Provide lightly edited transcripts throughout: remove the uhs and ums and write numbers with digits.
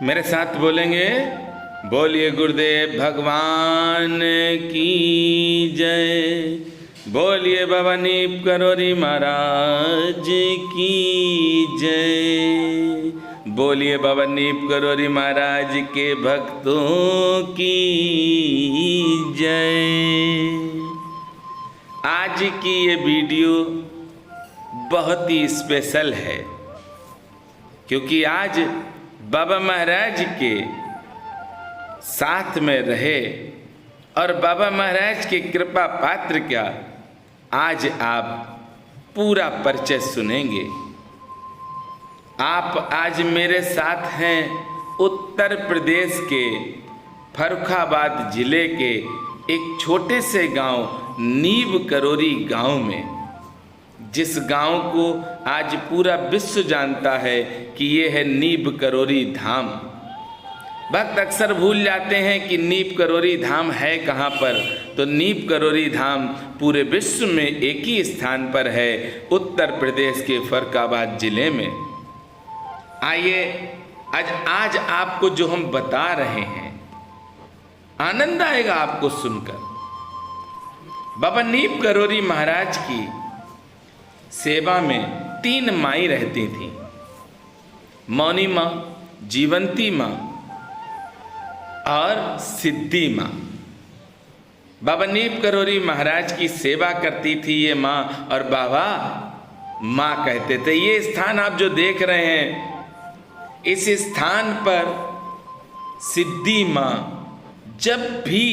मेरे साथ बोलेंगे, बोलिए गुरुदेव भगवान की जय, बोलिए बाबा नीप करोरी महाराज की जय, बोलिए बाबा नीप करोरी महाराज के भक्तों की जय। आज की ये वीडियो बहुत ही स्पेशल है, क्योंकि आज बाबा महाराज के साथ में रहे और बाबा महाराज के कृपा पात्र का आज आप पूरा परिचय सुनेंगे। आप आज मेरे साथ हैं उत्तर प्रदेश के फर्रुखाबाद जिले के एक छोटे से गांव नीब करोरी गांव में, जिस गांव को आज पूरा विश्व जानता है कि ये है नीब करोरी धाम। भक्त अक्सर भूल जाते हैं कि नीब करोरी धाम है कहाँ पर, तो नीब करोरी धाम पूरे विश्व में एक ही स्थान पर है, उत्तर प्रदेश के फर्रुखाबाद जिले में। आइए आज आपको जो हम बता रहे हैं, आनंद आएगा आपको सुनकर। बाबा नीब करोरी महाराज की सेवा में 3 माई रहती थीं, मौनी माँ, जीवंती माँ और सिद्धि माँ। बाबा नीब करोरी महाराज की सेवा करती थी ये माँ, और बाबा माँ कहते थे। ये स्थान आप जो देख रहे हैं, इस स्थान पर सिद्धि माँ जब भी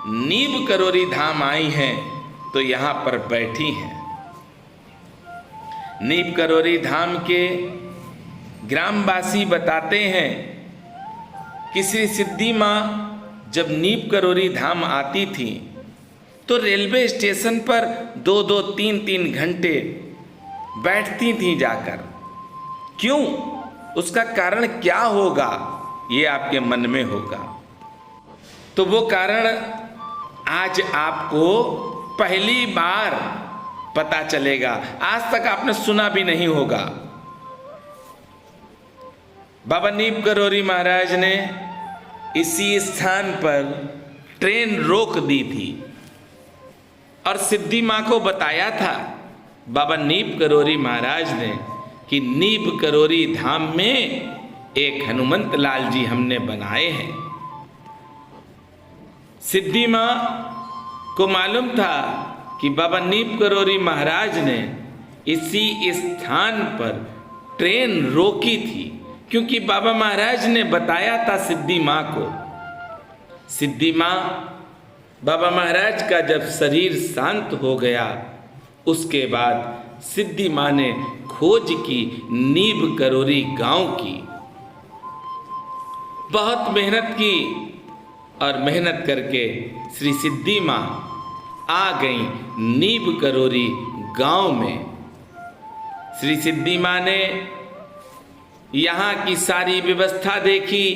नीब करोरी धाम आई हैं तो यहाँ पर बैठी हैं। नीब करोरी धाम के ग्रामवासी बताते हैं कि श्री सिद्धि माँ जब नीब करोरी धाम आती थी तो रेलवे स्टेशन पर 2-2, 3-3 घंटे बैठती थीं जाकर। क्यों? उसका कारण क्या होगा, ये आपके मन में होगा। तो वो कारण आज आपको पहली बार पता चलेगा, आज तक आपने सुना भी नहीं होगा। बाबा नीब करोरी महाराज ने इसी स्थान पर ट्रेन रोक दी थी और सिद्धि माँ को बताया था बाबा नीब करोरी महाराज ने कि नीब करोरी धाम में एक हनुमंत लाल जी हमने बनाए हैं। सिद्धि माँ को मालूम था कि बाबा नीब करोरी महाराज ने इसी स्थान पर ट्रेन रोकी थी, क्योंकि बाबा महाराज ने बताया था सिद्धि माँ को। सिद्धि माँ, बाबा महाराज का जब शरीर शांत हो गया, उसके बाद सिद्धि माँ ने खोज की नीब करोरी गांव की। बहुत मेहनत की और मेहनत करके श्री सिद्धि माँ आ गई नीब करोरी गांव में। श्री सिद्धि माँ ने यहाँ की सारी व्यवस्था देखी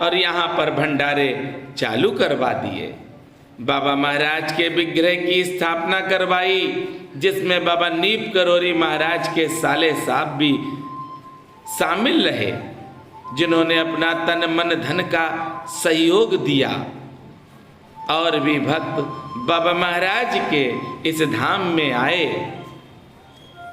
और यहाँ पर भंडारे चालू करवा दिए। बाबा महाराज के विग्रह की स्थापना करवाई, जिसमें बाबा नीब करोरी महाराज के साले साहब भी शामिल रहे, जिन्होंने अपना तन मन धन का सहयोग दिया। और भी भक्त बाबा महाराज के इस धाम में आए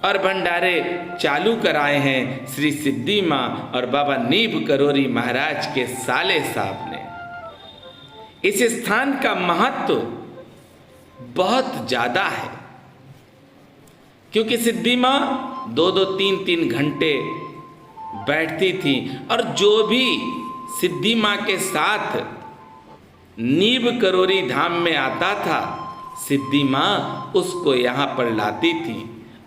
और भंडारे चालू कराए हैं श्री सिद्धि माँ और बाबा नीब करोरी महाराज के साले साहब ने। इस स्थान का महत्व बहुत ज्यादा है, क्योंकि सिद्धि माँ 2-2, 3-3 घंटे बैठती थी, और जो भी सिद्धि माँ के साथ नीब करोरी धाम में आता था, सिद्धि माँ उसको यहाँ पर लाती थी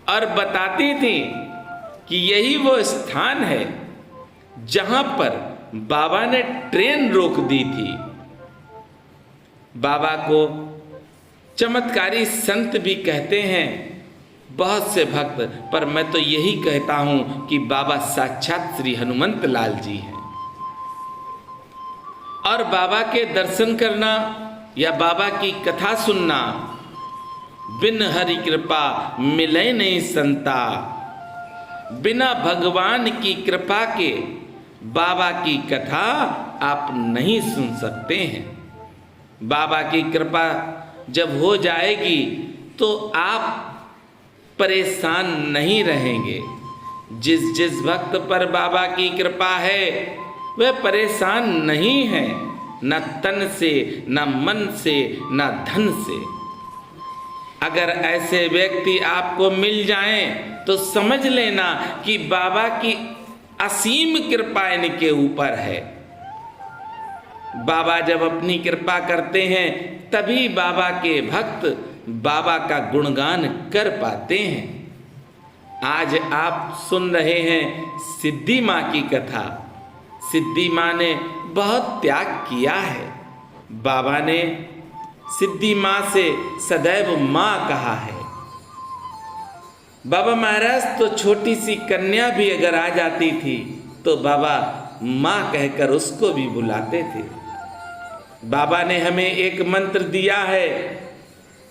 और बताती थी कि यही वो स्थान है जहाँ पर बाबा ने ट्रेन रोक दी थी। बाबा को चमत्कारी संत भी कहते हैं बहुत से भक्त, पर मैं तो यही कहता हूँ कि बाबा साक्षात श्री हनुमंत लाल जी हैं। और बाबा के दर्शन करना या बाबा की कथा सुनना, बिन हरि कृपा मिले नहीं संता, बिना भगवान की कृपा के बाबा की कथा आप नहीं सुन सकते हैं। बाबा की कृपा जब हो जाएगी तो आप परेशान नहीं रहेंगे। जिस जिस भक्त पर बाबा की कृपा है वह परेशान नहीं है, न तन से, न मन से, न धन से। अगर ऐसे व्यक्ति आपको मिल जाएं तो समझ लेना कि बाबा की असीम कृपा इनके ऊपर है। बाबा जब अपनी कृपा करते हैं तभी बाबा के भक्त बाबा का गुणगान कर पाते हैं। आज आप सुन रहे हैं सिद्धि माँ की कथा। सिद्धि माँ ने बहुत त्याग किया है। बाबा ने सिद्धि माँ से सदैव माँ कहा है। बाबा महाराज तो छोटी सी कन्या भी अगर आ जाती थी तो बाबा माँ कहकर उसको भी बुलाते थे। बाबा ने हमें एक मंत्र दिया है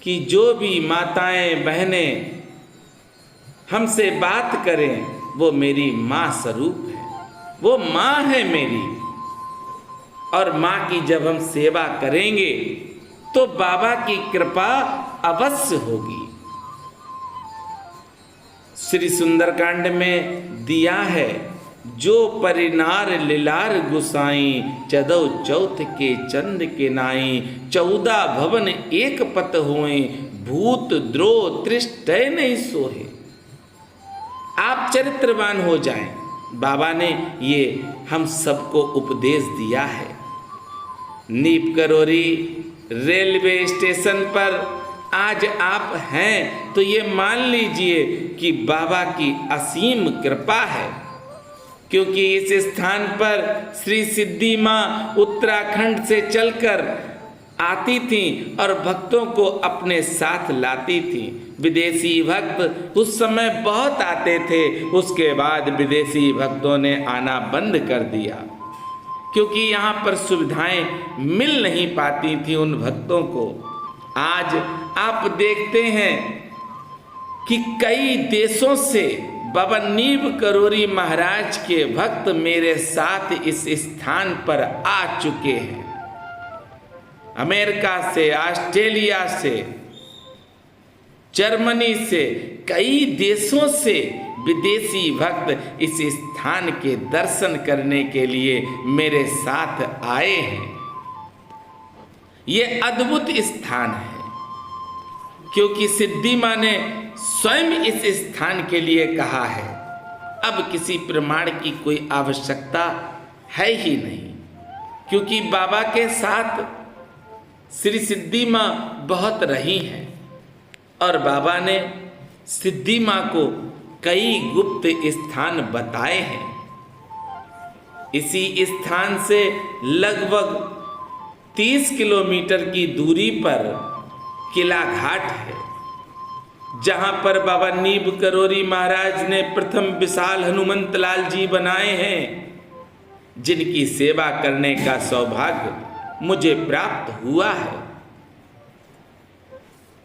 कि जो भी माताएं बहनें हमसे बात करें वो मेरी माँ स्वरूप है, वो माँ है मेरी। और माँ की जब हम सेवा करेंगे तो बाबा की कृपा अवश्य होगी। श्री सुंदरकांड में दिया है, जो परिनार लिलार गुसाई, चदौ चौथ के चंद के नाई, 14 भवन एक पत होए, भूत द्रोह त्रिष्टय नहीं सोहे। आप चरित्रवान हो जाएं। बाबा ने ये हम सबको उपदेश दिया है। नीप करोरी रेलवे स्टेशन पर आज आप हैं तो ये मान लीजिए कि बाबा की असीम कृपा है, क्योंकि इस स्थान पर श्री सिद्धि माँ उत्तराखंड से चलकर आती थीं और भक्तों को अपने साथ लाती थीं। विदेशी भक्त उस समय बहुत आते थे, उसके बाद विदेशी भक्तों ने आना बंद कर दिया, क्योंकि यहाँ पर सुविधाएं मिल नहीं पाती थी उन भक्तों को। आज आप देखते हैं कि कई देशों से बाबा नीब करोरी महाराज के भक्त मेरे साथ इस स्थान पर आ चुके हैं। अमेरिका से, ऑस्ट्रेलिया से, जर्मनी से, कई देशों से विदेशी भक्त इस स्थान के दर्शन करने के लिए मेरे साथ आए हैं। ये अद्भुत स्थान है, क्योंकि सिद्धि माँ ने स्वयं इस स्थान के लिए कहा है। अब किसी प्रमाण की कोई आवश्यकता है ही नहीं, क्योंकि बाबा के साथ श्री सिद्धि माँ बहुत रही हैं और बाबा ने सिद्धि माँ को कई गुप्त स्थान बताए हैं। इसी स्थान से लगभग 30 किलोमीटर की दूरी पर किला घाट है, जहाँ पर बाबा नीब करोरी महाराज ने प्रथम विशाल हनुमंत लाल जी बनाए हैं, जिनकी सेवा करने का सौभाग्य मुझे प्राप्त हुआ है।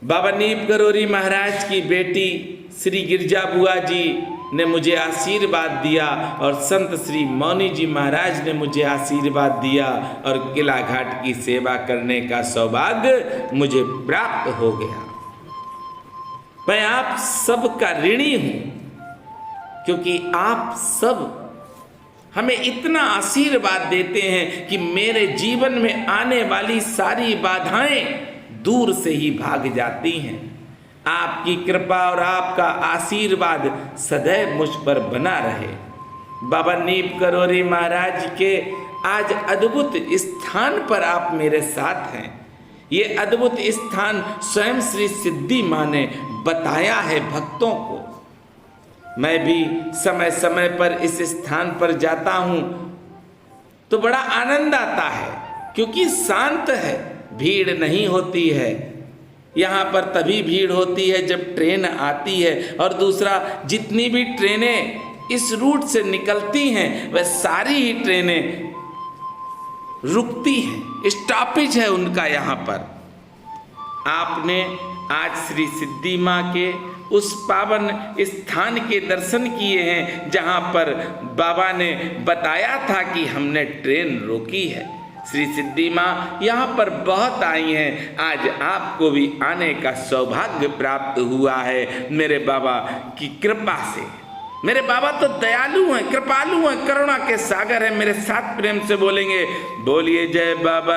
बाबा नीब करोरी महाराज की बेटी श्री गिरजा बुआ जी ने मुझे आशीर्वाद दिया और संत श्री मौनी जी महाराज ने मुझे आशीर्वाद दिया और किला घाट की सेवा करने का सौभाग्य मुझे प्राप्त हो गया। मैं आप सब का ऋणी हूं, क्योंकि आप सब हमें इतना आशीर्वाद देते हैं कि मेरे जीवन में आने वाली सारी बाधाएं दूर से ही भाग जाती हैं। आपकी कृपा और आपका आशीर्वाद सदैव मुझ पर बना रहे। बाबा नीब करोरी महाराज के आज अद्भुत स्थान पर आप मेरे साथ हैं। ये अद्भुत स्थान स्वयं श्री सिद्धि माँ ने बताया है भक्तों को। मैं भी समय समय पर इस स्थान पर जाता हूँ तो बड़ा आनंद आता है, क्योंकि शांत है, भीड़ नहीं होती है। यहाँ पर तभी भीड़ होती है जब ट्रेन आती है, और दूसरा जितनी भी ट्रेनें इस रूट से निकलती हैं वह सारी ही ट्रेनें रुकती हैं, स्टॉपेज है उनका यहाँ पर। आपने आज श्री सिद्धि माँ के उस पावन स्थान के दर्शन किए हैं जहाँ पर बाबा ने बताया था कि हमने ट्रेन रोकी है। श्री सिद्धि माँ यहाँ पर बहुत आई हैं, आज आपको भी आने का सौभाग्य प्राप्त हुआ है मेरे बाबा की कृपा से। मेरे बाबा तो दयालु हैं, कृपालु हैं, करुणा के सागर हैं। मेरे साथ प्रेम से बोलेंगे, बोलिए जय बाबा